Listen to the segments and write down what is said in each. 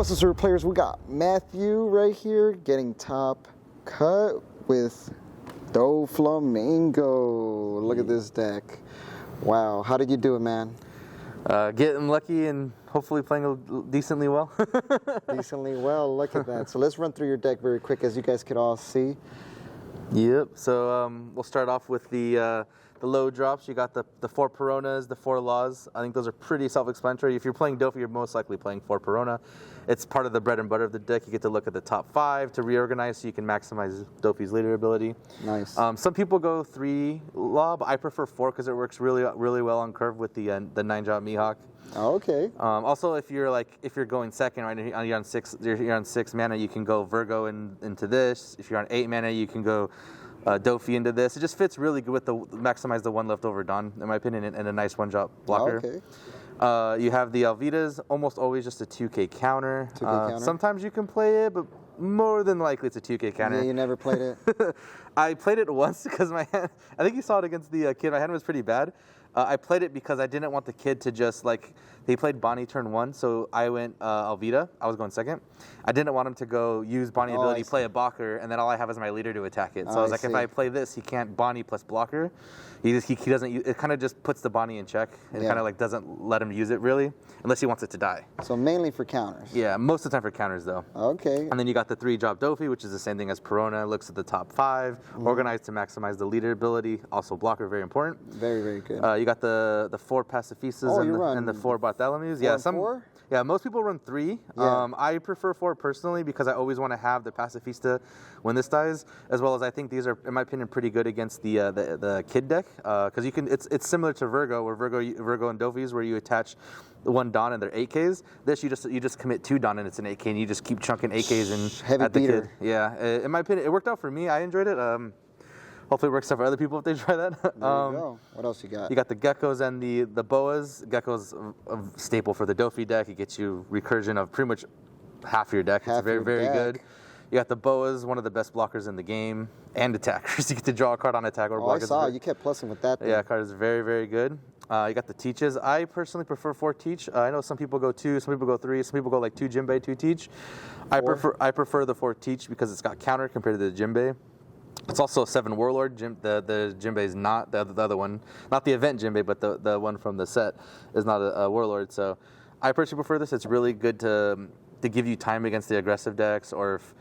What's up, sir players? We got Matthew right here getting top cut with Doflamingo. Look at this deck. Wow, how did you do it, man? Getting lucky and hopefully playing decently well. Decently well, look at that. So let's run through your deck very quick, as you guys could all see. Yep, so we'll start off with the low drops. You got the 4 Peronas, the 4 Laws. I think those are pretty self-explanatory. If you're playing Dofi, you're most likely playing 4 Perona. It's part of the bread and butter of the deck. You get to look at the top 5 to reorganize so you can maximize Dofi's leader ability. Nice. Some people go 3 Law, but I prefer 4 because it works really well on curve with the 9-drop Mihawk. Oh, okay. Also, if you're going second, right, you're on 6 mana, you can go Virgo into this. If you're on 8 mana, you can go Dofi into this. It just fits really good with the maximize the 1 leftover Dawn, in my opinion, and a nice 1-drop blocker. Okay. You have the Alvitas, almost always just a 2K counter. 2K counter. Sometimes you can play it, but more than likely it's a 2K counter. Yeah, you never played it? I played it once because my hand, I think you saw it against the kid, my hand was pretty bad. I played it because I didn't want the kid to just they played Bonnie turn 1, so I went Alvita. I was going second. I didn't want him to go use Bonnie ability, play a blocker, and then all I have is my leader to attack it. So I was like, if I play this, he can't Bonnie plus blocker. He doesn't. It kind of just puts the Bonnie in check and kind of doesn't let him use it really, unless he wants it to die. So mainly for counters. Yeah, most of the time for counters though. Okay. And then you got the 3-drop Dofi, which is the same thing as Perona. Looks at the top 5, organized to maximize the leader ability. Also blocker, very important. Very, very good. You got the 4 Pacifistas and the 4 Bartholomew's. Yeah, most people run 3. Yeah. I prefer 4 personally because I always want to have the Pacifista when this dies, as well as I think these are, in my opinion, pretty good against the kid deck because you can. It's similar to Virgo, where Virgo and Dofi's, where you attach the 1 Dawn and they're 8Ks. This you just commit 2 Dawn and it's an 8K, and you just keep chunking 8Ks and heavy at the beater. kid. Yeah, in my opinion, it worked out for me. I enjoyed it. Hopefully it works out for other people if they try that. There you go. What else you got? You got the Geckos and the Boas. Geckos a staple for the Dofi deck. It gets you recursion of pretty much half your deck. It's very good. You got the Boas, one of the best blockers in the game, and attackers. You get to draw a card on attack or block. I saw you kept plussing with that thing. Yeah, card is very good. You got the Teaches. I personally prefer 4 Teach. I know some people go 2, some people go 3, some people go like 2 Jinbei, 2 Teach. I prefer the 4 Teach because it's got counter compared to the Jinbei. It's also a 7 Warlord. The Jinbei is not the other one, not the event Jinbei, but the one from the set is not a Warlord. So I personally prefer this. It's really good to give you time against the aggressive decks, or if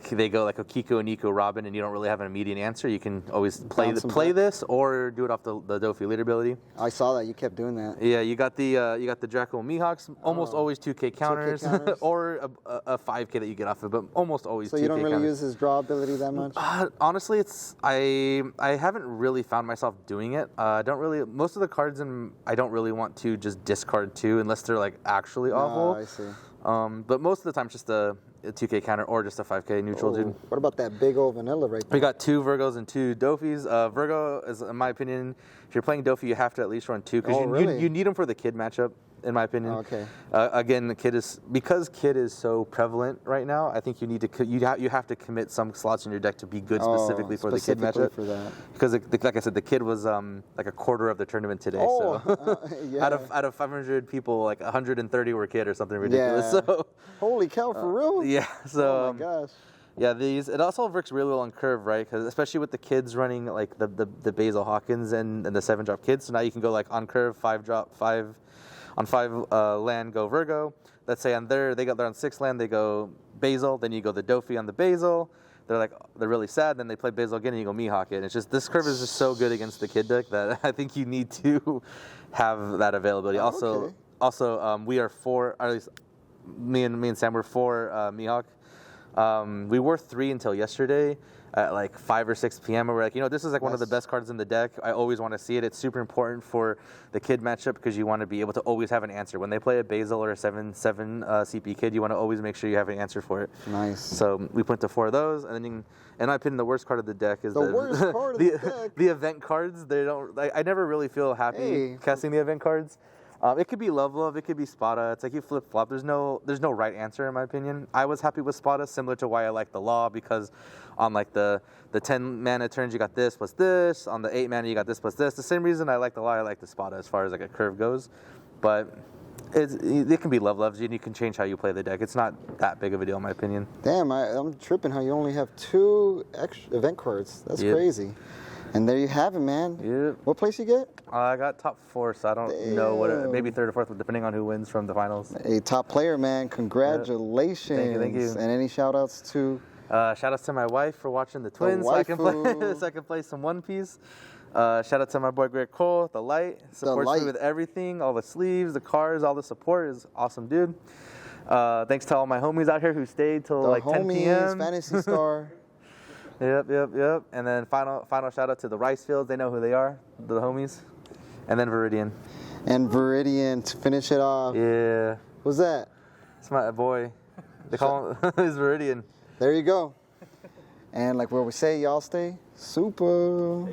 they go like a Kiko, Nico, Robin, and you don't really have an immediate answer, you can always play this or do it off the Dofi leader ability. I saw that you kept doing that. Yeah, you got the Draco Mihawks, almost always 2K counters, 2K counters. or a 5K that you get off of, but almost always 2K counters. So you don't really use his draw ability that much? Honestly, I haven't really found myself doing it. Most of the cards I don't really want to just discard 2 unless they're actually awful. I see. But most of the time, it's just a 2K counter or just a 5K neutral dude. What about that big old vanilla right there? We got 2 Virgos and 2 Dofis. Virgo is, in my opinion, if you're playing Dofi, you have to at least run 2 because you need them for the kid matchup, in my opinion. Okay. Again, because kid is so prevalent right now. I think you have to commit some slots in your deck to be good specifically for the kid matchup. For that. Because like I said, the kid was like a quarter of the tournament today. Yeah. out of 500 people, like 130 were kid or something ridiculous. Yeah. So holy cow, for real? Yeah. So. Oh my gosh. Yeah, it also works really well on curve, right? Because especially with the kids running like the Basil Hawkins and the 7-drop kids. So now you can go on curve 5 land, go Virgo. Let's say they're on 6 land, they go Basil. Then you go the Dofi on the Basil. They're really sad. Then they play Basil again, and you go Mihawk it. And it's just this curve is just so good against the kid deck that I think you need to have that availability. Also, we are 4. Or at least me and Sam were 4 Mihawk. We were 3 until yesterday at 5 or 6 p.m. and we're this is one of the best cards in the deck. I always want to see it. It's super important for the kid matchup because you want to be able to always have an answer. When they play a Basil or a 7 CP kid, you want to always make sure you have an answer for it. Nice. So we went to 4 of those, and then in my opinion, the worst card of the deck is the event cards. They don't. I never really feel happy casting the event cards. It could be Love, it could be Spada. It's like you flip flop. There's no right answer in my opinion. I was happy with Spada, similar to why I like the Law, because on the 10 mana turns you got this plus this. On the 8 mana you got this plus this. The same reason I like the Law, I like the Spada as far as a curve goes. But It can be loves, and you can change how you play the deck. It's not that big of a deal, in my opinion. Damn, I'm tripping how you only have 2 extra event cards. That's crazy. And there you have it, man. Yep. What place you get? I got top 4, so I don't know what. Maybe 3rd or 4th, depending on who wins from the finals. A top player, man. Congratulations. Thank you. And any shout outs to? Shout outs to my wife for watching the Twins, so I can play some One Piece. Shout out to my boy Greg Cole, the light. Supports me with everything, all the sleeves, the cars, all the support. Is awesome, dude. Thanks to all my homies out here who stayed till like 10 p.m. Fantasy Star. Yep. And then final shout out to the Rice Fields. They know who they are, the homies. And then Viridian. And Viridian to finish it off. Yeah. Who's that? It's my boy. They call him his Viridian. There you go. And like what we say, y'all stay super.